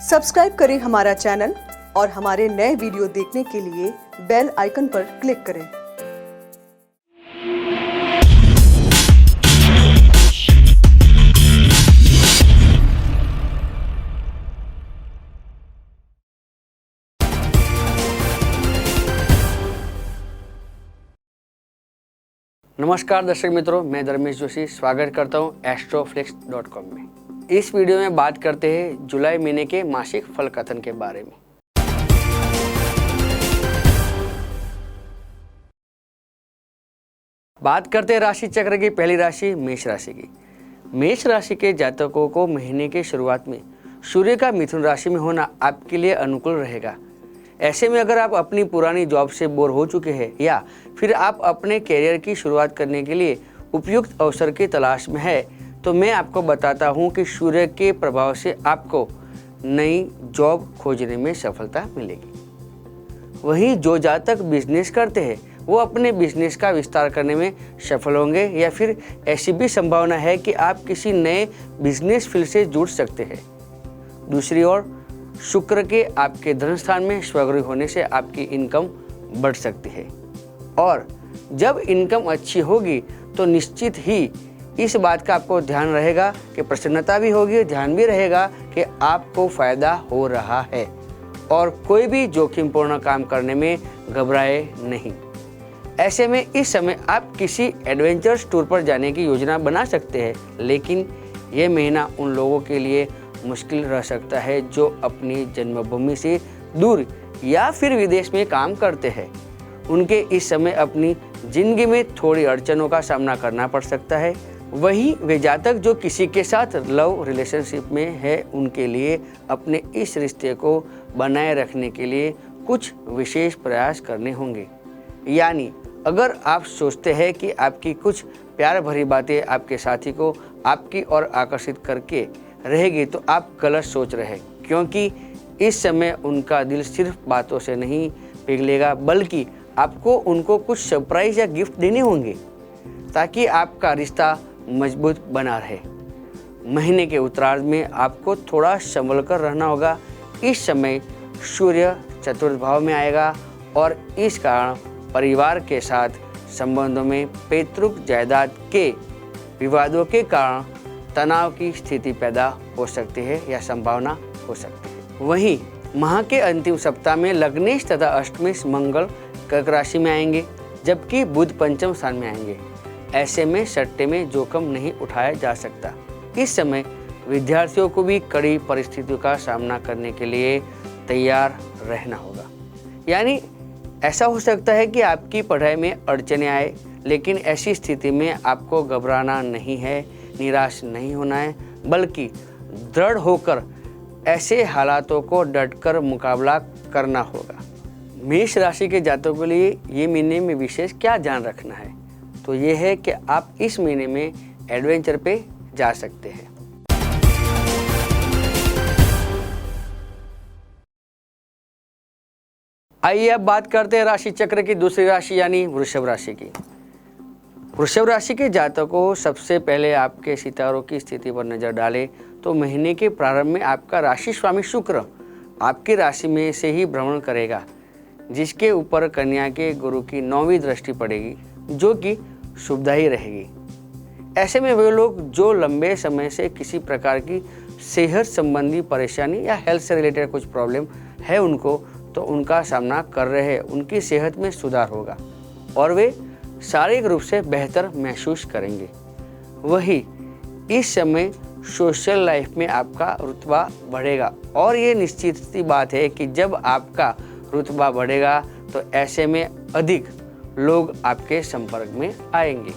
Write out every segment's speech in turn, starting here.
Subscribe करें हमारा channel और हमारे नए वीडियो देखने के लिए बेल आइकन पर क्लिक करें। नमस्कार दर्शक मित्रों, मैं धर्मेश जोशी स्वागत करता हूं astroflix.com में। इस वीडियो में बात करते हैं जुलाई महीने के मासिक फल कथन के बारे में। बात करते हैं राशि चक्र की पहली राशि मेष राशि की। मेष राशि के जातकों को महीने के शुरुआत में सूर्य का मिथुन राशि में होना आपके लिए अनुकूल रहेगा। ऐसे में अगर आप अपनी पुरानी जॉब से बोर हो चुके हैं या फिर आप अपने कैरियर की शुरुआत करने के लिए उपयुक्त अवसर की तलाश में है, तो मैं आपको बताता हूं कि सूर्य के प्रभाव से आपको नई जॉब खोजने में सफलता मिलेगी। वहीं जो जातक बिजनेस करते हैं वो अपने बिजनेस का विस्तार करने में सफल होंगे या फिर ऐसी भी संभावना है कि आप किसी नए बिजनेस फील्ड से जुड़ सकते हैं। दूसरी ओर शुक्र के आपके धन स्थान में स्वगृह होने से आपकी इनकम बढ़ सकती है और जब इनकम अच्छी होगी तो निश्चित ही इस बात का आपको ध्यान रहेगा कि प्रसन्नता भी होगी, ध्यान भी रहेगा कि आपको फायदा हो रहा है और कोई भी जोखिमपूर्ण काम करने में घबराए नहीं। ऐसे में इस समय आप किसी एडवेंचरस टूर पर जाने की योजना बना सकते हैं, लेकिन यह महीना उन लोगों के लिए मुश्किल रह सकता है जो अपनी जन्मभूमि से दूर या फिर विदेश में काम करते हैं। उनके इस समय अपनी जिंदगी में थोड़ी अड़चनों का सामना करना पड़ सकता है। वहीं वे जातक जो किसी के साथ लव रिलेशनशिप में है, उनके लिए अपने इस रिश्ते को बनाए रखने के लिए कुछ विशेष प्रयास करने होंगे। यानी अगर आप सोचते हैं कि आपकी कुछ प्यार भरी बातें आपके साथी को आपकी ओर आकर्षित करके रहेगी, तो आप गलत सोच रहे हैं, क्योंकि इस समय उनका दिल सिर्फ बातों से नहीं पिघलेगा, बल्कि आपको उनको कुछ सरप्राइज या गिफ्ट देने होंगे ताकि आपका रिश्ता मजबूत बना रहे। महीने के उत्तरार्ध में आपको थोड़ा संभल कर रहना होगा। इस समय सूर्य चतुर्थ भाव में आएगा और इस कारण परिवार के साथ संबंधों में पैतृक जायदाद के विवादों के कारण तनाव की स्थिति पैदा हो सकती है या संभावना हो सकती है। वहीं माह के अंतिम सप्ताह में लग्नेश तथा अष्टमेश मंगल कर्क राशि में आएंगे, जबकि बुध पंचम स्थान में आएंगे। ऐसे में सट्टे में जोखिम नहीं उठाया जा सकता। इस समय विद्यार्थियों को भी कड़ी परिस्थितियों का सामना करने के लिए तैयार रहना होगा। यानी ऐसा हो सकता है कि आपकी पढ़ाई में अड़चनें आए, लेकिन ऐसी स्थिति में आपको घबराना नहीं है, निराश नहीं होना है, बल्कि दृढ़ होकर ऐसे हालातों को डटकर मुकाबला करना होगा। मेष राशि के जातकों के लिए ये महीने में विशेष क्या ध्यान रखना है, तो ये है कि आप इस महीने में एडवेंचर पे जा सकते हैं। आइए अब बात करते हैं राशि चक्र की दूसरी राशि यानी वृषभ राशि की। वृषभ राशि के जातकों सबसे पहले आपके सितारों की स्थिति पर नजर डालें तो महीने के प्रारंभ में आपका राशि स्वामी शुक्र आपकी राशि में से ही भ्रमण करेगा, जिसके ऊपर कन्या के गुरु की 9वीं दृष्टि पड़ेगी, जो कि शुभदायी रहेगी। ऐसे में वे लोग जो लंबे समय से किसी प्रकार की सेहत संबंधी परेशानी या हेल्थ से रिलेटेड कुछ प्रॉब्लम है उनको, तो उनका सामना कर रहे हैं, उनकी सेहत में सुधार होगा और वे शारीरिक रूप से बेहतर महसूस करेंगे। वही इस समय सोशल लाइफ में आपका रुतबा बढ़ेगा और ये निश्चित सी बात है कि जब आपका रुतबा बढ़ेगा तो ऐसे में अधिक लोग आपके संपर्क में आएंगे।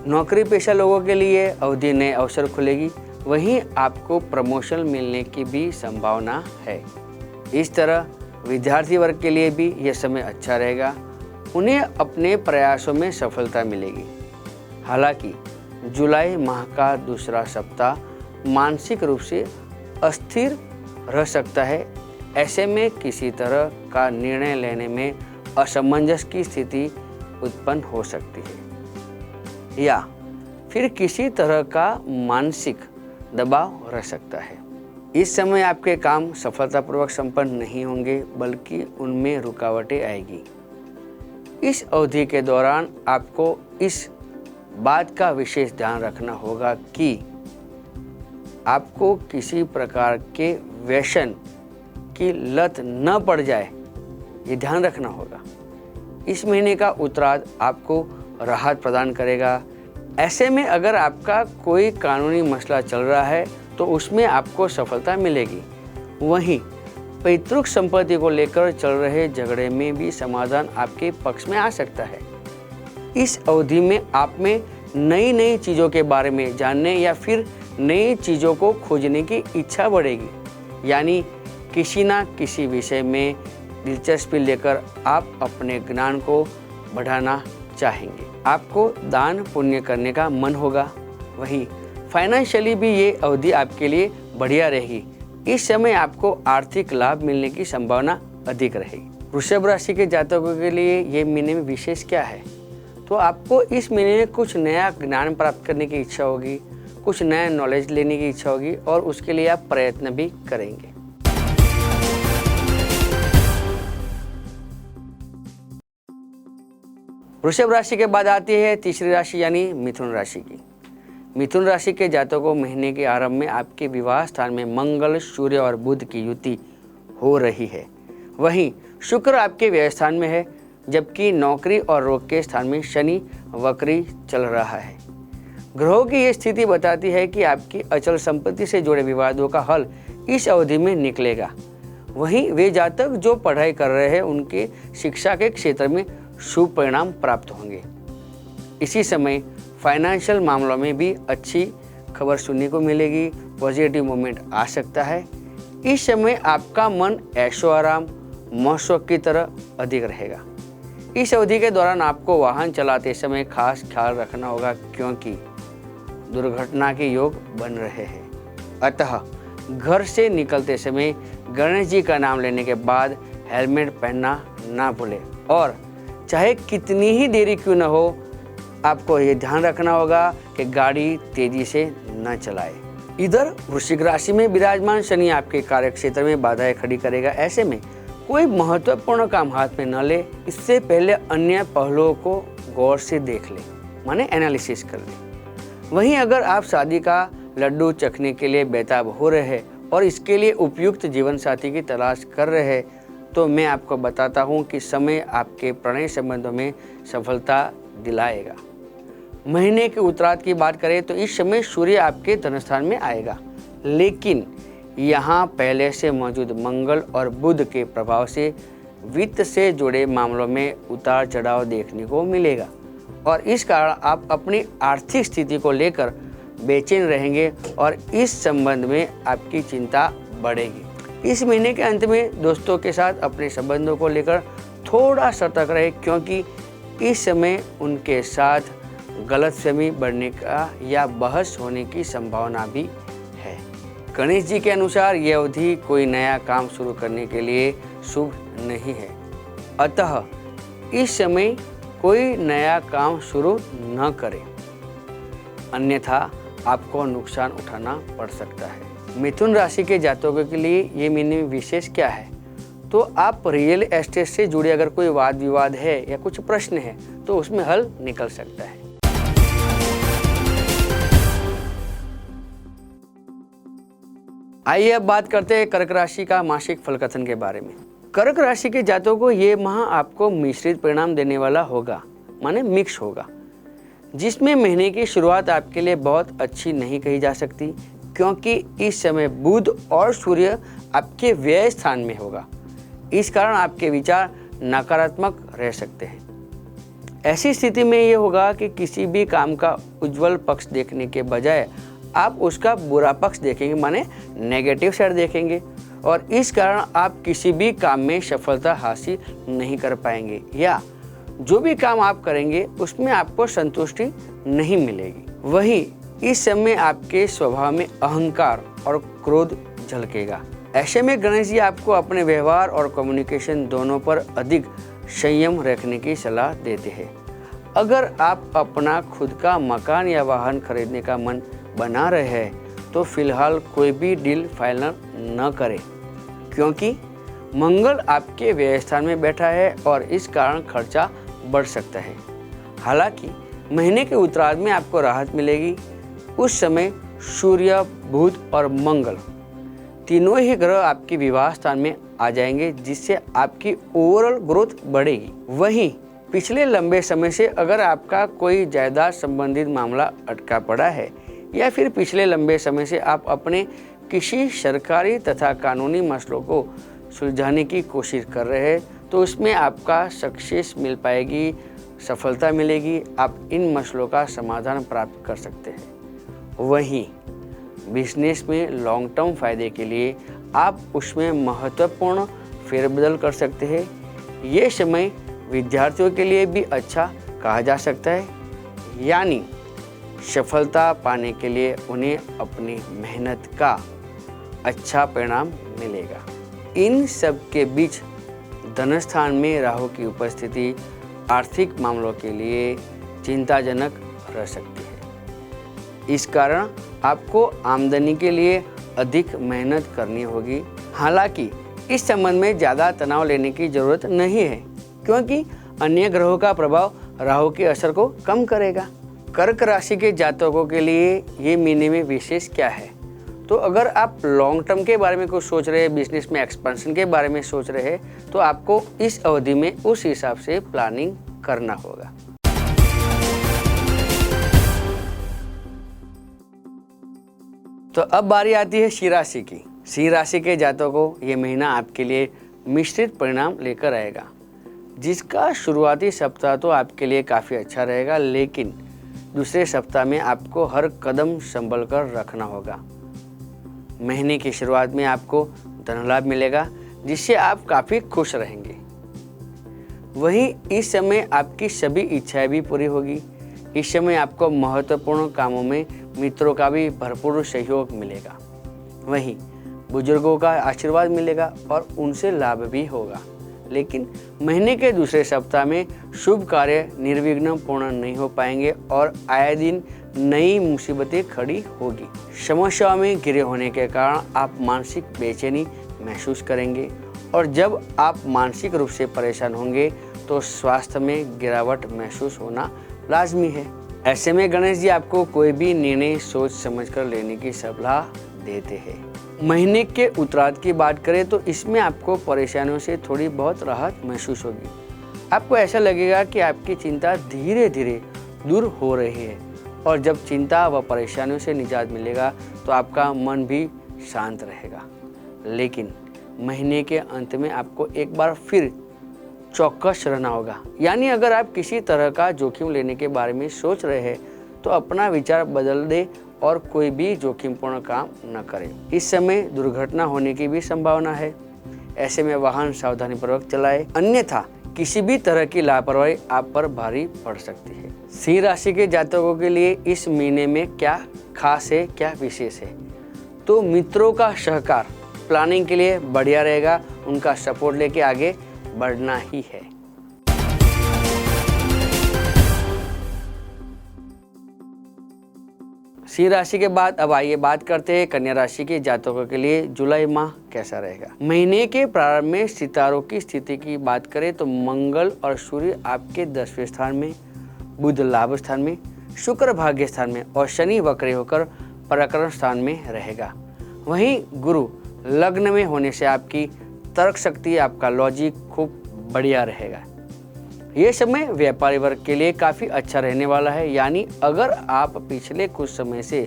नौकरी पेशा लोगों के लिए अवधि नए अवसर खुलेगी। वहीं आपको प्रमोशन मिलने की भी संभावना है। इस तरह विद्यार्थी वर्ग के लिए भी यह समय अच्छा रहेगा, उन्हें अपने प्रयासों में सफलता मिलेगी। हालांकि जुलाई माह का दूसरा सप्ताह मानसिक रूप से अस्थिर रह सकता है। ऐसे में किसी तरह का निर्णय लेने में असमंजस की स्थिति उत्पन्न हो सकती है या फिर किसी तरह का मानसिक दबाव रह सकता है। इस समय आपके काम सफलतापूर्वक संपन्न नहीं होंगे, बल्कि उनमें रुकावटें आएगी। इस अवधि के दौरान आपको इस बात का विशेष ध्यान रखना होगा कि आपको किसी प्रकार के व्यसन की लत न पड़ जाए, ये ध्यान रखना होगा। इस महीने का उत्तरार्ध आपको राहत प्रदान करेगा। ऐसे में अगर आपका कोई कानूनी मसला चल रहा है तो उसमें आपको सफलता मिलेगी। वहीं पैतृक संपत्ति को लेकर चल रहे झगड़े में भी समाधान आपके पक्ष में आ सकता है। इस अवधि में आप में नई नई चीज़ों के बारे में जानने या फिर नई चीज़ों को खोजने की इच्छा बढ़ेगी, यानी किसी ना किसी विषय में दिलचस्पी लेकर आप अपने ज्ञान को बढ़ाना चाहेंगे। आपको दान पुण्य करने का मन होगा। वहीं फाइनेंशियली भी ये अवधि आपके लिए बढ़िया रहेगी। इस समय आपको आर्थिक लाभ मिलने की संभावना अधिक रहेगी। वृषभ राशि के जातकों के लिए ये महीने में विशेष क्या है? तो आपको इस महीने में कुछ नया ज्ञान प्राप्त करने की इच्छा होगी, कुछ नया नॉलेज लेने की इच्छा होगी और उसके लिए आप प्रयत्न भी करेंगे। वृषभ राशि के बाद आती है तीसरी राशि यानी मिथुन राशि की। मिथुन राशि के जातकों महीने के आरंभ में आपके विवाह स्थान में मंगल, सूर्य और बुध की युति हो रही है। वहीं शुक्र आपके व्यय स्थान में है, जबकि नौकरी और रोग के स्थान में शनि वक्री चल रहा है। ग्रहों की ये स्थिति बताती है कि आपकी अचल संपत्ति से जुड़े विवादों का हल इस अवधि में निकलेगा। वहीं वे जातक जो पढ़ाई कर रहे हैं उनके शिक्षा के क्षेत्र में शुभ परिणाम प्राप्त होंगे। इसी समय फाइनेंशियल मामलों में भी अच्छी खबर सुनने को मिलेगी, पॉजिटिव मोमेंट आ सकता है। इस समय आपका मन ऐशो आराम, मौज-शौक की तरह अधिक रहेगा। इस अवधि के दौरान आपको वाहन चलाते समय खास ख्याल रखना होगा, क्योंकि दुर्घटना के योग बन रहे हैं। अतः घर से निकलते समय गणेश जी का नाम लेने के बाद हेलमेट पहनना ना भूलें और चाहे कितनी ही देरी क्यों न हो, आपको ये ध्यान रखना होगा कि गाड़ी तेजी से न चलाए। इधर वृश्चिक राशि में विराजमान शनि आपके कार्य क्षेत्र में बाधाएं खड़ी करेगा। ऐसे में कोई महत्वपूर्ण काम हाथ में न ले, इससे पहले अन्य पहलुओं को गौर से देख ले, माने एनालिसिस कर ले। वहीं अगर आप शादी का लड्डू चखने के लिए बेताब हो रहे हैं और इसके लिए उपयुक्त जीवन साथी की तलाश कर रहे हैं, तो मैं आपको बताता हूं कि समय आपके प्रणय संबंधों में सफलता दिलाएगा। महीने के उत्तरार्ध की बात करें तो इस समय सूर्य आपके धन स्थान में आएगा, लेकिन यहाँ पहले से मौजूद मंगल और बुध के प्रभाव से वित्त से जुड़े मामलों में उतार चढ़ाव देखने को मिलेगा और इस कारण आप अपनी आर्थिक स्थिति को लेकर बेचैन रहेंगे और इस संबंध में आपकी चिंता बढ़ेगी। इस महीने के अंत में दोस्तों के साथ अपने संबंधों को लेकर थोड़ा सतर्क रहे, क्योंकि इस समय उनके साथ गलतफहमी बढ़ने का या बहस होने की संभावना भी है। गणेश जी के अनुसार यह अवधि कोई नया काम शुरू करने के लिए शुभ नहीं है, अतः इस समय कोई नया काम शुरू न करें, अन्यथा आपको नुकसान उठाना पड़ सकता है। मिथुन राशि के जातकों के लिए ये महीने में विशेष क्या है? तो आप रियल एस्टेट से जुड़े अगर कोई वाद विवाद है या कुछ प्रश्न है तो उसमें हल निकल सकता है। आइए अब बात करते हैं कर्क राशि का मासिक फल कथन के बारे में। कर्क राशि के जातकों को ये माह आपको मिश्रित परिणाम देने वाला होगा, माने मिक्स होगा, जिसमें महीने की शुरुआत आपके लिए बहुत अच्छी नहीं कही जा सकती, क्योंकि इस समय बुध और सूर्य आपके व्यय स्थान में होगा। इस कारण आपके विचार नकारात्मक रह सकते हैं। ऐसी स्थिति में ये होगा कि किसी भी काम का उज्जवल पक्ष देखने के बजाय आप उसका बुरा पक्ष देखेंगे, माने नेगेटिव साइड देखेंगे, और इस कारण आप किसी भी काम में सफलता हासिल नहीं कर पाएंगे या जो भी काम आप करेंगे उसमें आपको संतुष्टि नहीं मिलेगी। वहीं इस समय आपके स्वभाव में अहंकार और क्रोध झलकेगा। ऐसे में गणेश जी आपको अपने व्यवहार और कम्युनिकेशन दोनों पर अधिक संयम रखने की सलाह देते हैं। अगर आप अपना खुद का मकान या वाहन खरीदने का मन बना रहे हैं तो फिलहाल कोई भी डील फाइनल न करें, क्योंकि मंगल आपके व्यय स्थान में बैठा है और इस कारण खर्चा बढ़ सकता है। हालांकि महीने के उत्तरार्ध में आपको राहत मिलेगी। उस समय सूर्य, बुध और मंगल तीनों ही ग्रह आपके विवाह स्थान में आ जाएंगे, जिससे आपकी ओवरऑल ग्रोथ बढ़ेगी। वहीं पिछले लंबे समय से अगर आपका कोई जायदाद संबंधित मामला अटका पड़ा है या फिर पिछले लंबे समय से आप अपने किसी सरकारी तथा कानूनी मसलों को सुलझाने की कोशिश कर रहे हैं, तो उसमें आपका सक्सेस मिल पाएगी, सफलता मिलेगी। आप इन मसलों का समाधान प्राप्त कर सकते हैं। वहीं बिजनेस में लॉन्ग टर्म फायदे के लिए आप उसमें महत्वपूर्ण फेरबदल कर सकते हैं। ये समय विद्यार्थियों के लिए भी अच्छा कहा जा सकता है, यानी सफलता पाने के लिए उन्हें अपनी मेहनत का अच्छा परिणाम मिलेगा। इन सब के बीच धन स्थान में राहु की उपस्थिति आर्थिक मामलों के लिए चिंताजनक रह सकती है। इस कारण आपको आमदनी के लिए अधिक मेहनत करनी होगी। हालांकि इस संबंध में ज़्यादा तनाव लेने की जरूरत नहीं है, क्योंकि अन्य ग्रहों का प्रभाव राहु के असर को कम करेगा। कर्क राशि के जातकों के लिए ये महीने में विशेष क्या है? तो अगर आप लॉन्ग टर्म के बारे में कुछ सोच रहे हैं, बिजनेस में एक्सपेंशन के बारे में सोच रहे हैं, तो आपको इस अवधि में उस हिसाब से प्लानिंग करना होगा। तो अब बारी आती है सिंह राशि की। सिंह राशि के जातकों को ये महीना आपके लिए मिश्रित परिणाम लेकर आएगा, जिसका शुरुआती सप्ताह तो आपके लिए काफ़ी अच्छा रहेगा, लेकिन दूसरे सप्ताह में आपको हर कदम संभल कर रखना होगा। महीने की शुरुआत में आपको धन लाभ मिलेगा, जिससे आप काफ़ी खुश रहेंगे। वहीं इस समय आपकी सभी इच्छाएं भी पूरी होगी। इस समय आपको महत्वपूर्ण कामों में मित्रों का भी भरपूर सहयोग मिलेगा। वहीं बुजुर्गों का आशीर्वाद मिलेगा और उनसे लाभ भी होगा। लेकिन महीने के दूसरे सप्ताह में शुभ कार्य निर्विघ्न पूर्ण नहीं हो पाएंगे और आए दिन नई मुसीबतें खड़ी होगी। समस्याओं में घिरे होने के कारण आप मानसिक बेचैनी महसूस करेंगे और जब आप मानसिक रूप से परेशान होंगे तो स्वास्थ्य में गिरावट महसूस होना लाजमी है। ऐसे में गणेश जी आपको कोई भी निर्णय सोच समझकर लेने की सलाह देते हैं। महीने के उत्तरार्ध की बात करें तो इसमें आपको परेशानियों से थोड़ी बहुत राहत महसूस होगी। आपको ऐसा लगेगा कि आपकी चिंता धीरे धीरे दूर हो रही है और जब चिंता व परेशानियों से निजात मिलेगा तो आपका मन भी शांत रहेगा। लेकिन महीने के अंत में आपको एक बार फिर चौकस रहना होगा, यानी अगर आप किसी तरह का जोखिम लेने के बारे में सोच रहे हैं तो अपना विचार बदल दे और कोई भी जोखिमपूर्ण काम न करें। इस समय दुर्घटना होने की भी संभावना है। ऐसे में वाहन सावधानीपूर्वक चलाएं, अन्यथा किसी भी तरह की लापरवाही आप पर भारी पड़ सकती है। सिंह राशि के जातकों के लिए इस महीने में क्या खास है, क्या विशेष है? तो मित्रों का सहकार प्लानिंग के लिए बढ़िया रहेगा। उनका सपोर्ट लेके आगे बढ़ना ही है। सिंह राशि के बाद अब आइए बात करते हैं कन्या राशि के जातकों के लिए जुलाई माह कैसा रहेगा। महीने के प्रारंभ में सितारों की स्थिति की बात करें तो मंगल और सूर्य आपके 10वें स्थान में, बुध लाभ स्थान में, शुक्र भाग्य स्थान में और शनि वक्री होकर पराक्रम स्थान में रहेगा। वहीं गुरु लग्न में होने से आपकी तर्क शक्ति, आपका लॉजिक खूब बढ़िया रहेगा। ये समय व्यापारी वर्ग के लिए काफ़ी अच्छा रहने वाला है, यानी अगर आप पिछले कुछ समय से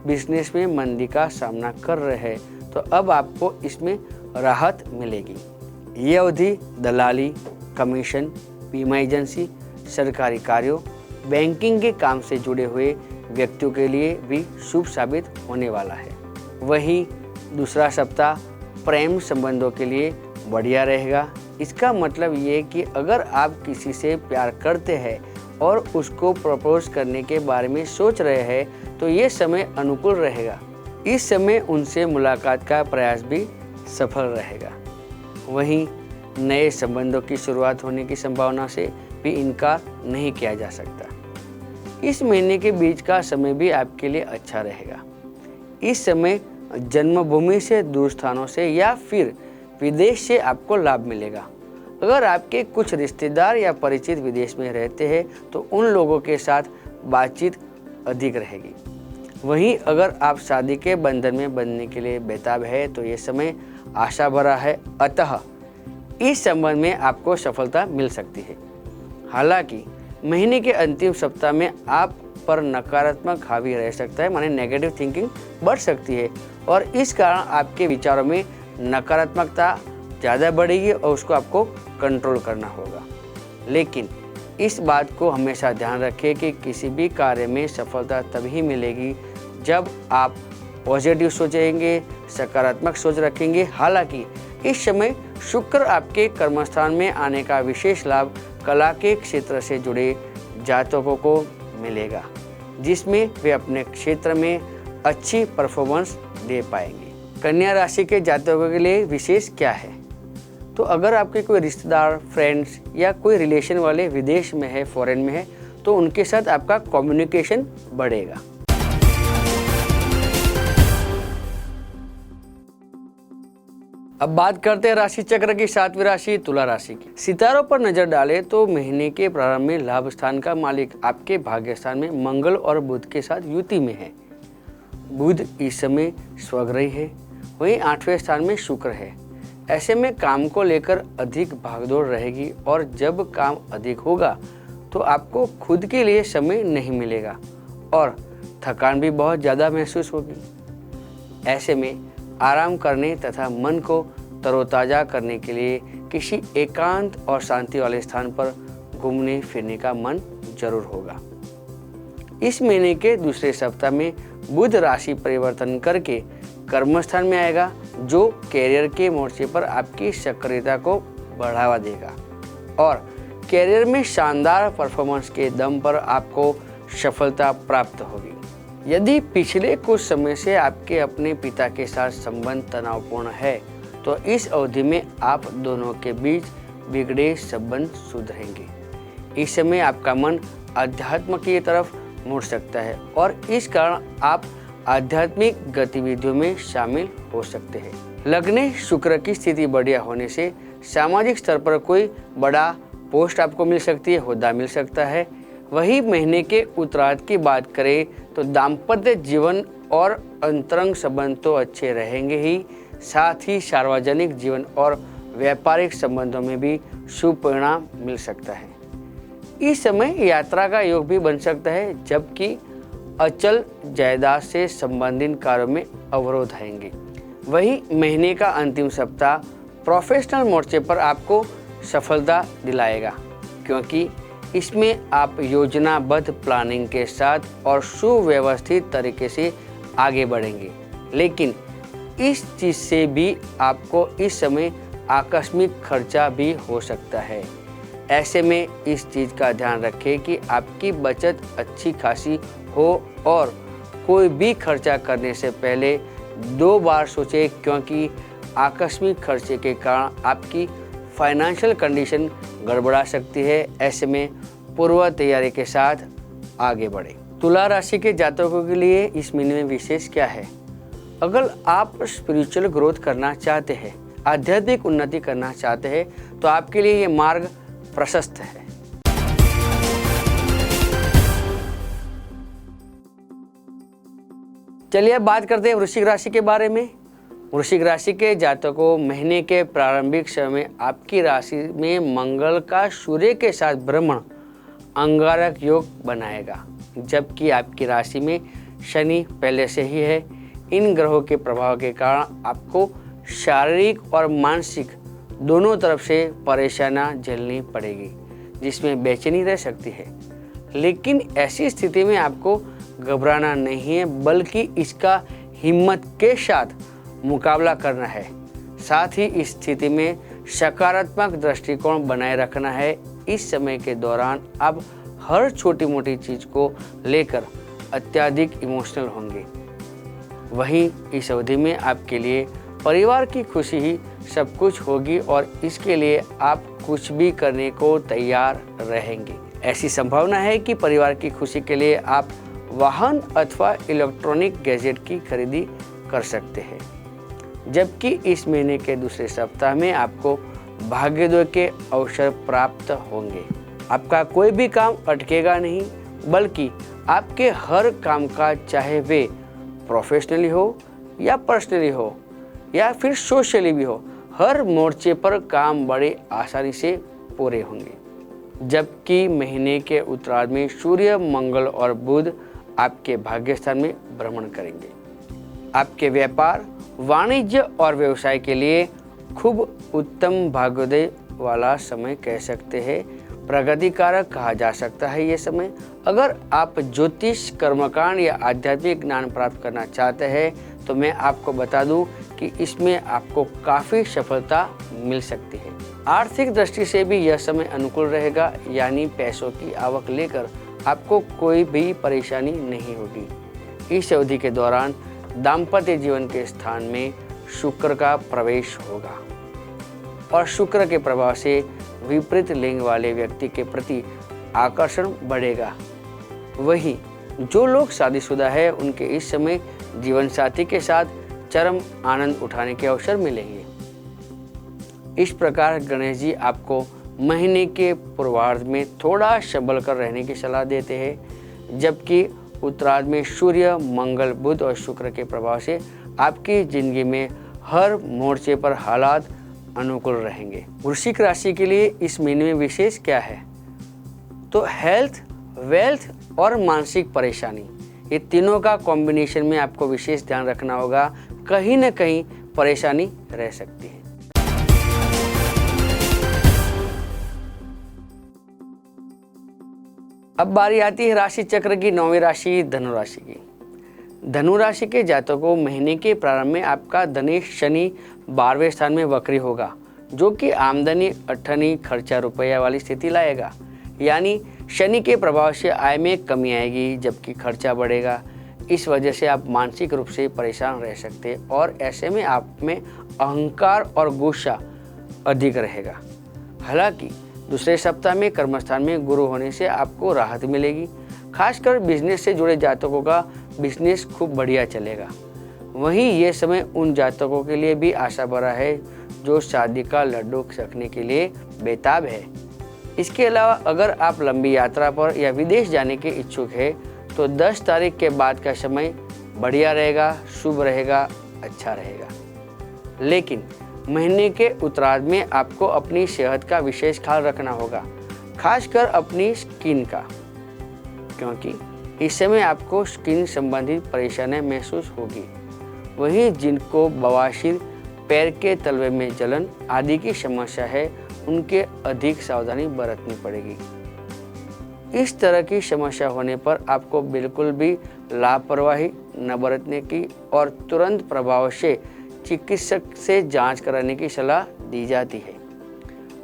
बिजनेस में मंदी का सामना कर रहे हैं तो अब आपको इसमें राहत मिलेगी। ये अवधि दलाली, कमीशन, बीमा एजेंसी, सरकारी कार्यों, बैंकिंग के काम से जुड़े हुए व्यक्तियों के लिए भी शुभ साबित होने वाला है। वहीं दूसरा सप्ताह प्रेम संबंधों के लिए बढ़िया रहेगा। इसका मतलब ये कि अगर आप किसी से प्यार करते हैं और उसको प्रपोज करने के बारे में सोच रहे हैं तो ये समय अनुकूल रहेगा। इस समय उनसे मुलाकात का प्रयास भी सफल रहेगा। वहीं नए संबंधों की शुरुआत होने की संभावना से भी इनकार नहीं किया जा सकता। इस महीने के बीच का समय भी आपके लिए अच्छा रहेगा। इस समय जन्मभूमि से दूर स्थानों से या फिर विदेश से आपको लाभ मिलेगा। अगर आपके कुछ रिश्तेदार या परिचित विदेश में रहते हैं तो उन लोगों के साथ बातचीत अधिक रहेगी। वहीं अगर आप शादी के बंधन में बंधने के लिए बेताब है तो ये समय आशा भरा है, अतः इस संबंध में आपको सफलता मिल सकती है। हालांकि महीने के अंतिम सप्ताह में आप पर नकारात्मक हावी रह सकता है, माने नेगेटिव थिंकिंग बढ़ सकती है और इस कारण आपके विचारों में नकारात्मकता ज़्यादा बढ़ेगी और उसको आपको कंट्रोल करना होगा। लेकिन इस बात को हमेशा ध्यान रखें कि किसी भी कार्य में सफलता तभी मिलेगी जब आप पॉजिटिव सोचेंगे, सकारात्मक सोच रखेंगे। हालांकि इस समय शुक्र आपके कर्मस्थान में आने का विशेष लाभ कला के क्षेत्र से जुड़े जातकों को मिलेगा, जिसमें वे अपने क्षेत्र में अच्छी परफॉर्मेंस दे पाएंगे। कन्या राशि के जातकों के लिए विशेष क्या है? तो अगर आपके कोई रिश्तेदार, फ्रेंड्स या कोई रिलेशन वाले विदेश में है, फॉरेन में है, तो उनके साथ आपका कम्युनिकेशन बढ़ेगा। अब बात करते हैं राशि चक्र की 7वीं राशि तुला राशि की। सितारों पर नजर डालें तो महीने के प्रारंभ में लाभ स्थान का मालिक आपके भाग्य स्थान में मंगल और बुध के साथ युति में है। बुध इस समय स्वग्रही है, वहीं 8वें स्थान में शुक्र है। ऐसे में काम को लेकर अधिक भागदौड़ रहेगी और जब काम अधिक होगा तो आपको खुद के लिए समय नहीं मिलेगा और थकान भी बहुत ज़्यादा महसूस होगी। ऐसे में आराम करने तथा मन को तरोताज़ा करने के लिए किसी एकांत और शांति वाले स्थान पर घूमने फिरने का मन जरूर होगा। इस महीने के दूसरे सप्ताह में बुध राशि परिवर्तन करके कर्मस्थान में आएगा, जो कैरियर के मोर्चे पर आपकी सक्रियता को बढ़ावा देगा और कैरियर में शानदार परफॉर्मेंस के दम पर आपको सफलता प्राप्त होगी। यदि पिछले कुछ समय से आपके अपने पिता के साथ संबंध तनावपूर्ण है तो इस अवधि में आप दोनों के बीच बिगड़े संबंध सुधरेंगे। इस समय आपका मन अध्यात्म की तरफ मुड़ सकता है और इस कारण आप आध्यात्मिक गतिविधियों में शामिल हो सकते हैं। लग्न शुक्र की स्थिति बढ़िया होने से सामाजिक स्तर पर कोई बड़ा पोस्ट आपको मिल सकती है, होदा मिल सकता है। वही महीने के उत्तरार्ध की बात करें तो दाम्पत्य जीवन और अंतरंग संबंध तो अच्छे रहेंगे ही, साथ ही सार्वजनिक जीवन और व्यापारिक संबंधों में भी शुभ परिणाम मिल सकता है। इस समय यात्रा का योग भी बन सकता है, जबकि अचल जायदाद से संबंधित कार्यों में अवरोध आएंगे। वही महीने का अंतिम सप्ताह प्रोफेशनल मोर्चे पर आपको सफलता दिलाएगा, क्योंकि इसमें आप योजनाबद्ध प्लानिंग के साथ और सुव्यवस्थित तरीके से आगे बढ़ेंगे। लेकिन इस चीज़ से भी आपको इस समय आकस्मिक खर्चा भी हो सकता है। ऐसे में इस चीज़ का ध्यान रखें कि आपकी बचत अच्छी खासी हो और कोई भी खर्चा करने से पहले 2 बार सोचें, क्योंकि आकस्मिक खर्चे के कारण आपकी फाइनेंशियल कंडीशन गड़बड़ा सकती है। ऐसे में पूर्व तैयारी के साथ आगे बढ़ें। तुला राशि के जातकों के लिए इस महीने में विशेष क्या है? अगर आप स्पिरिचुअल ग्रोथ करना चाहते हैं, आध्यात्मिक उन्नति करना चाहते हैं, तो आपके लिए ये मार्ग प्रशस्त है। चलिए अब बात करते हैं वृश्चिक राशि के बारे में। वृश्चिक राशि के जातकों महीने के प्रारंभिक समय में आपकी राशि में मंगल का सूर्य के साथ भ्रमण अंगारक योग बनाएगा, जबकि आपकी राशि में शनि पहले से ही है। इन ग्रहों के प्रभाव के कारण आपको शारीरिक और मानसिक दोनों तरफ से परेशानियां झेलनी पड़ेगी, जिसमें बेचैनी रह सकती है। लेकिन ऐसी स्थिति में आपको घबराना नहीं है, बल्कि इसका हिम्मत के साथ मुकाबला करना है। साथ ही इस स्थिति में सकारात्मक दृष्टिकोण बनाए रखना है। इस समय के दौरान आप हर छोटी मोटी चीज को लेकर अत्यधिक इमोशनल होंगे। वहीं इस अवधि में आपके लिए परिवार की खुशी ही सब कुछ होगी और इसके लिए आप कुछ भी करने को तैयार रहेंगे। ऐसी संभावना है कि परिवार की खुशी के लिए आप वाहन अथवा इलेक्ट्रॉनिक गैजेट की खरीदी कर सकते हैं। जबकि इस महीने के दूसरे सप्ताह में आपको भाग्योदय के अवसर प्राप्त होंगे। आपका कोई भी काम अटकेगा नहीं, बल्कि आपके हर काम का, चाहे वे प्रोफेशनली हो या पर्सनली हो या फिर सोशली भी हो, हर मोर्चे पर काम बड़े आसानी से पूरे होंगे। जबकि महीने के उत्तरार्ध में सूर्य, मंगल और बुध आपके भाग्य स्थान में भ्रमण करेंगे। आपके व्यापार, वाणिज्य और व्यवसाय के लिए खूब उत्तम भाग्योदय वाला समय कह सकते हैं। प्रगतिकारक कहा जा सकता है ये समय। अगर आप ज्योतिष, कर्मकांड या आध्यात्मिक ज्ञान प्राप्त करना चाहते हैं तो मैं आपको बता दूं कि इसमें आपको काफ़ी सफलता मिल सकती है। आर्थिक दृष्टि से भी यह समय अनुकूल रहेगा, यानी पैसों की आवक लेकर आपको कोई भी परेशानी नहीं होगी। इस अवधि के दौरान दाम्पत्य जीवन के स्थान में शुक्र का प्रवेश होगा और शुक्र के प्रभाव से विपरीत लिंग वाले व्यक्ति के प्रति आकर्षण बढ़ेगा। वहीं जो लोग शादीशुदा है उनके इस समय जीवन साथी के साथ चरम आनंद उठाने के अवसर मिलेंगे। इस प्रकार गणेश जी आपको महीने के पूर्वार्ध में थोड़ा संभल कर रहने की सलाह देते हैं, जबकि उत्तरार्ध में सूर्य, मंगल, बुध और शुक्र के प्रभाव से आपकी जिंदगी में हर मोर्चे पर हालात अनुकूल रहेंगे। वृश्चिक राशि के लिए इस महीने में विशेष क्या है? तो हेल्थ, वेल्थ और मानसिक परेशानी, ये तीनों का कॉम्बिनेशन में आपको विशेष ध्यान रखना होगा। कहीं न कहीं परेशानी रह सकती है। अब बारी आती है राशि चक्र की 9वीं राशि धनु राशि की। धनु राशि के जातकों को महीने के प्रारंभ में आपका धनेश शनि 12वें स्थान में वक्री होगा, जो कि आमदनी, अठनी, खर्चा रुपया वाली स्थिति लाएगा। यानी शनि के प्रभाव से आय में कमी आएगी, जबकि खर्चा बढ़ेगा। इस वजह से आप मानसिक रूप से परेशान रह सकते हैं और ऐसे में आप में अहंकार और गुस्सा अधिक रहेगा। हालांकि दूसरे सप्ताह में कर्मस्थान में गुरु होने से आपको राहत मिलेगी। खासकर बिजनेस से जुड़े जातकों का बिजनेस खूब बढ़िया चलेगा। वहीं ये समय उन जातकों के लिए भी आशा भरा है जो शादी का लड्डू चखने के लिए बेताब है। इसके अलावा अगर आप लंबी यात्रा पर या विदेश जाने के इच्छुक हैं तो 10 तारीख के बाद का समय बढ़िया रहेगा, शुभ रहेगा, अच्छा रहेगा। लेकिन महीने के उत्तरार्ध में आपको अपनी सेहत का विशेष ख्याल रखना होगा, खासकर अपनी स्किन का, क्योंकि इस समय आपको स्किन संबंधित परेशानियां महसूस होगी। वहीं जिनको बवासीर, पैर के तलवे में जलन आदि की समस्या है, उनके अधिक सावधानी बरतनी पड़ेगी। इस तरह की समस्या होने पर आपको बिल्कुल भी लापरवाही न बरतने की और तुरंत प्रभाव से चिकित्सक से जांच कराने की सलाह दी जाती है।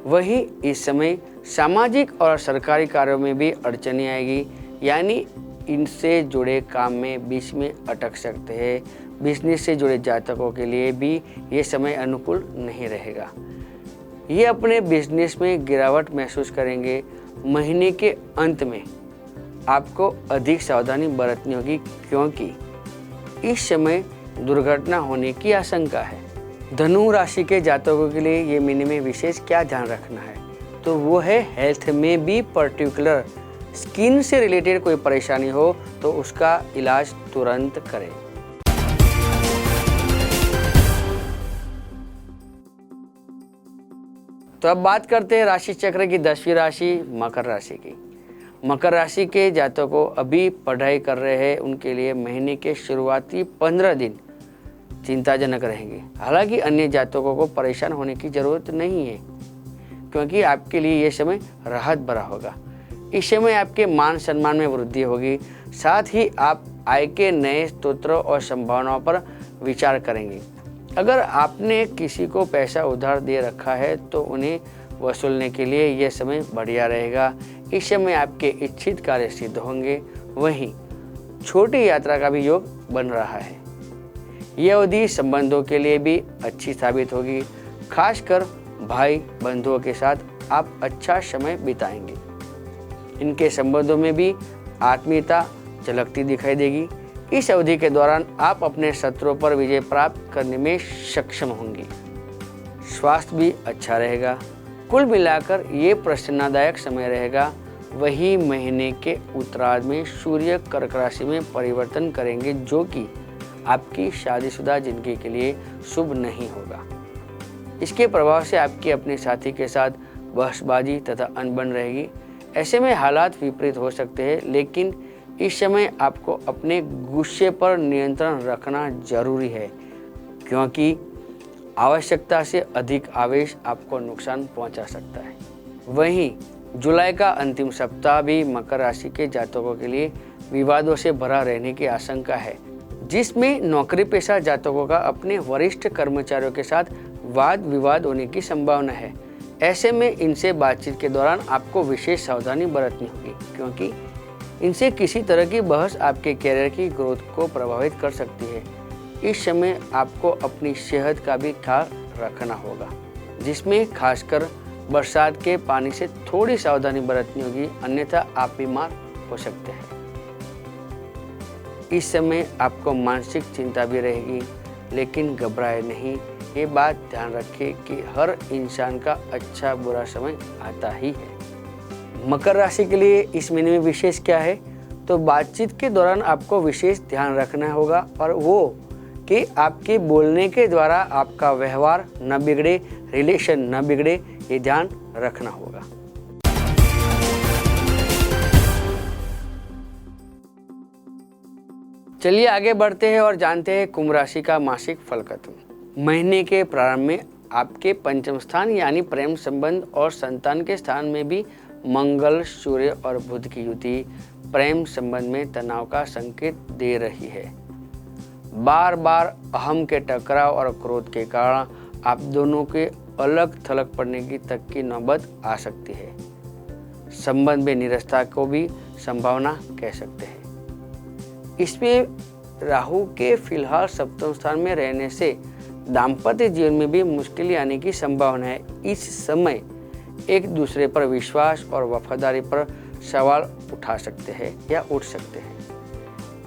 वहीं इस समय सामाजिक और सरकारी कार्यों में भी अड़चने आएगी, यानी इनसे जुड़े काम में बीच में अटक सकते हैं। बिजनेस से जुड़े जातकों के लिए भी ये समय अनुकूल नहीं रहेगा। ये अपने बिजनेस में गिरावट महसूस करेंगे। महीने के अंत में आपको अधिक सावधानी बरतनी होगी, क्योंकि इस समय दुर्घटना होने की आशंका है। धनु राशि के जातकों के लिए ये महीने में विशेष क्या ध्यान रखना है, तो वो है हेल्थ में भी पर्टिकुलर स्किन से रिलेटेड कोई परेशानी हो तो उसका इलाज तुरंत करें। तो अब बात करते हैं राशि चक्र की 10वीं राशि मकर राशि की। मकर राशि के जातकों अभी पढ़ाई कर रहे हैं, उनके लिए महीने के शुरुआती 15 दिन चिंताजनक रहेंगे। हालांकि अन्य जातकों को परेशान होने की जरूरत नहीं है, क्योंकि आपके लिए ये समय राहत भरा होगा। इस समय आपके मान सम्मान में वृद्धि होगी। साथ ही आप आय के नए स्रोतों और संभावनाओं पर विचार करेंगे। अगर आपने किसी को पैसा उधार दे रखा है तो उन्हें वसूलने के लिए यह समय बढ़िया रहेगा। इस समय आपके इच्छित कार्य सिद्ध होंगे। वहीं छोटी यात्रा का भी योग बन रहा है। यह अवधि संबंधों के लिए भी अच्छी साबित होगी। खासकर भाई बंधुओं के साथ आप अच्छा समय बिताएंगे। इनके संबंधों में भी आत्मीयता, झलकती दिखाई देगी। इस अवधि के दौरान आप अपने शत्रुओं पर विजय प्राप्त करने में सक्षम होंगे। स्वास्थ्य भी अच्छा रहेगा। कुल मिलाकर ये प्रसन्नदायक समय रहेगा। वही महीने के उत्तरार्ध में सूर्य कर्क राशि में परिवर्तन करेंगे, जो कि आपकी शादीशुदा जिंदगी के लिए शुभ नहीं होगा। इसके प्रभाव से आपकी अपने साथी के साथ बहसबाजी तथा अनबन रहेगी। ऐसे में हालात विपरीत हो सकते हैं, लेकिन इस समय आपको अपने गुस्से पर नियंत्रण रखना जरूरी है, क्योंकि आवश्यकता से अधिक आवेश आपको नुकसान पहुंचा सकता है। वहीं जुलाई का अंतिम सप्ताह भी मकर राशि के जातकों के लिए विवादों से भरा रहने की आशंका है, जिसमें नौकरी पेशा जातकों का अपने वरिष्ठ कर्मचारियों के साथ वाद विवाद होने की संभावना है। ऐसे में इनसे बातचीत के दौरान आपको विशेष सावधानी बरतनी होगी, क्योंकि इनसे किसी तरह की बहस आपके कैरियर की ग्रोथ को प्रभावित कर सकती है। इस समय आपको अपनी सेहत का भी ख्याल रखना होगा, जिसमें खासकर बरसात के पानी से थोड़ी सावधानी बरतनी होगी, अन्यथा आप बीमार हो सकते हैं। इस समय आपको मानसिक चिंता भी रहेगी, लेकिन घबराए नहीं। ये बात ध्यान रखें कि हर इंसान का अच्छा बुरा समय आता ही है। मकर राशि के लिए इस महीने में विशेष क्या है, तो बातचीत के दौरान आपको विशेष ध्यान रखना होगा, और वो कि आपके बोलने के द्वारा आपका व्यवहार न बिगड़े, रिलेशन न बिगड़े, ये ध्यान रखना होगा। चलिए आगे बढ़ते हैं और जानते हैं कुंभ राशि का मासिक फल तत्व। महीने के प्रारंभ में आपके पंचम स्थान यानी प्रेम संबंध और संतान के स्थान में भी मंगल, सूर्य और बुध की युति प्रेम संबंध में तनाव का संकेत दे रही है। बार बार अहम के टकराव और क्रोध के कारण आप दोनों के अलग थलग पड़ने की तक की नौबत आ सकती है। संबंध में निरस्ता को भी संभावना कह सकते हैं। इसमें राहु के फिलहाल सप्तम स्थान में रहने से दाम्पत्य जीवन में भी मुश्किलें आने की संभावना है। इस समय एक दूसरे पर विश्वास और वफादारी पर सवाल उठा सकते हैं या उठ सकते हैं।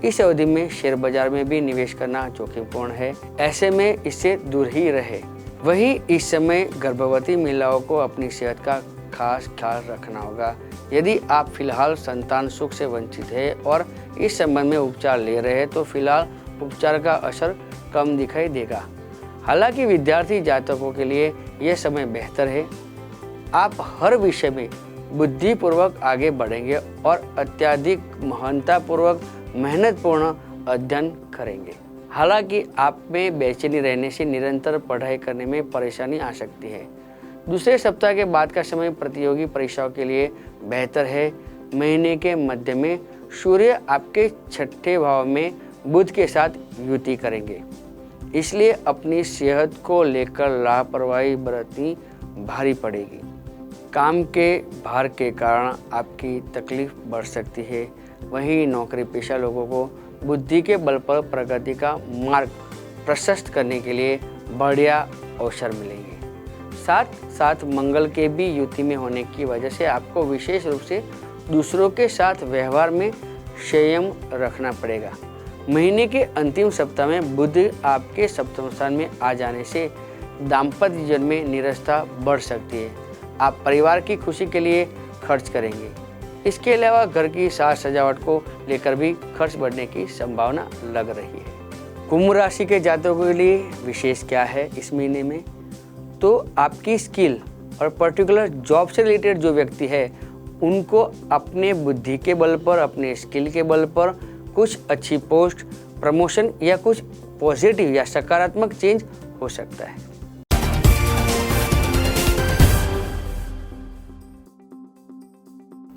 इस अवधि में शेयर बाजार में भी निवेश करना जोखिमपूर्ण है, ऐसे में इससे दूर ही रहे। वहीं इस समय गर्भवती महिलाओं को अपनी सेहत का खास ख्याल रखना होगा। यदि आप फिलहाल संतान सुख से वंचित है और इस संबंध में उपचार ले रहे हैं, तो फिलहाल उपचार का असर कम दिखाई देगा। हालांकि विद्यार्थी जातकों के लिए यह समय बेहतर है। आप हर विषय में बुद्धिपूर्वक आगे बढ़ेंगे और अत्यधिक महानतापूर्वक मेहनतपूर्ण अध्ययन करेंगे। हालांकि आप में बेचैनी रहने से निरंतर पढ़ाई करने में परेशानी आ सकती है। दूसरे सप्ताह के बाद का समय प्रतियोगी परीक्षाओं के लिए बेहतर है। महीने के मध्य में सूर्य आपके छठे भाव में बुध के साथ युति करेंगे, इसलिए अपनी सेहत को लेकर लापरवाही बरतनी भारी पड़ेगी। काम के भार के कारण आपकी तकलीफ बढ़ सकती है। वहीं नौकरी पेशा लोगों को बुद्धि के बल पर प्रगति का मार्ग प्रशस्त करने के लिए बढ़िया अवसर मिलेंगे। साथ साथ मंगल के भी युति में होने की वजह से आपको विशेष रूप से दूसरों के साथ व्यवहार में संयम रखना पड़ेगा। महीने के अंतिम सप्ताह में बुध आपके सप्तम स्थान में आ जाने से दाम्पत्य जीवन में निरस्ता बढ़ सकती है। आप परिवार की खुशी के लिए खर्च करेंगे। इसके अलावा घर की साज सजावट को लेकर भी खर्च बढ़ने की संभावना लग रही है। कुंभ राशि के जातकों के लिए विशेष क्या है इस महीने में, तो आपकी स्किल और पर्टिकुलर जॉब से रिलेटेड जो व्यक्ति है उनको अपने बुद्धि के बल पर, अपने स्किल के बल पर कुछ अच्छी पोस्ट, प्रमोशन या कुछ पॉजिटिव या सकारात्मक चेंज हो सकता है।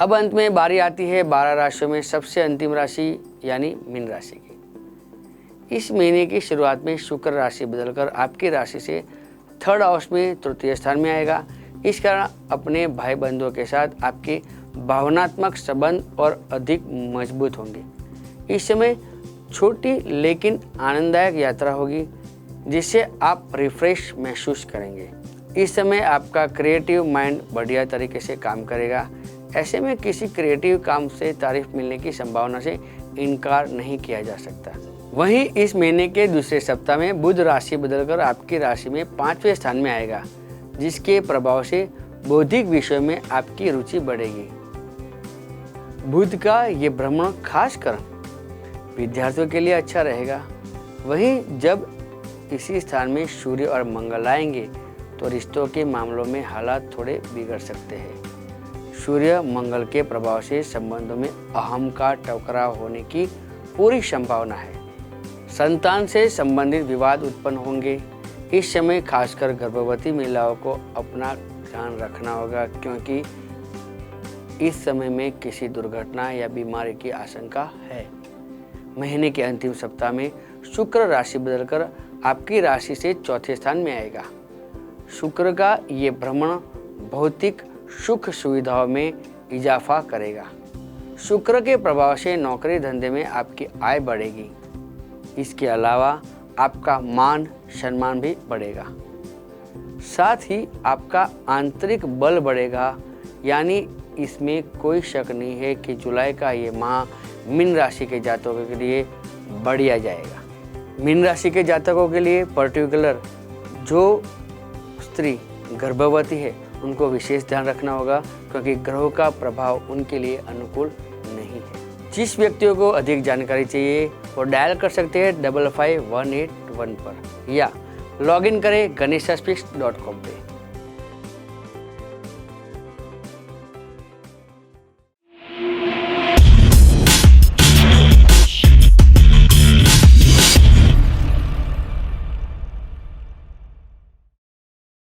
अब अंत में बारी आती है 12 राशियों में सबसे अंतिम राशि यानी मीन राशि की। इस महीने की शुरुआत में शुक्र राशि बदलकर आपकी राशि से थर्ड हाउस में तृतीय स्थान में आएगा। इस कारण अपने भाई बंधुओं के साथ आपके भावनात्मक संबंध और अधिक मजबूत होंगे। इस समय छोटी लेकिन आनंददायक यात्रा होगी, जिससे आप रिफ्रेश महसूस करेंगे। इस समय आपका क्रिएटिव माइंड बढ़िया तरीके से काम करेगा। ऐसे में किसी क्रिएटिव काम से तारीफ मिलने की संभावना से इनकार नहीं किया जा सकता। वहीं इस महीने के दूसरे सप्ताह में बुध राशि बदलकर आपकी राशि में 5वें स्थान में आएगा, जिसके प्रभाव से बौद्धिक विषयों में आपकी रुचि बढ़ेगी। बुध का ये भ्रमण खासकर विद्यार्थियों के लिए अच्छा रहेगा। वहीं जब इसी स्थान में सूर्य और मंगल आएंगे तो रिश्तों के मामलों में हालात थोड़े बिगड़ सकते हैं। सूर्य मंगल के प्रभाव से संबंधों में अहम का टकराव होने की पूरी संभावना है। संतान से संबंधित विवाद उत्पन्न होंगे। इस समय खासकर गर्भवती महिलाओं को अपना ध्यान रखना होगा, क्योंकि इस समय में किसी दुर्घटना या बीमारी की आशंका है। महीने के अंतिम सप्ताह में शुक्र राशि बदलकर आपकी राशि से चौथे स्थान में आएगा। शुक्र का ये भ्रमण भौतिक सुख सुविधाओं में इजाफा करेगा। शुक्र के प्रभाव से नौकरी धंधे में आपकी आय बढ़ेगी। इसके अलावा आपका मान सम्मान भी बढ़ेगा। साथ ही आपका आंतरिक बल बढ़ेगा। यानी इसमें कोई शक नहीं है कि जुलाई का ये माह मीन राशि के जातकों के लिए बढ़िया जाएगा। मीन राशि के जातकों के लिए पर्टिकुलर जो स्त्री गर्भवती है उनको विशेष ध्यान रखना होगा, क्योंकि ग्रहों का प्रभाव उनके लिए अनुकूल नहीं है। जिस व्यक्तियों को अधिक जानकारी चाहिए वो डायल कर सकते हैं 555181 पर या लॉगिन करें ganeshaspix.com पे।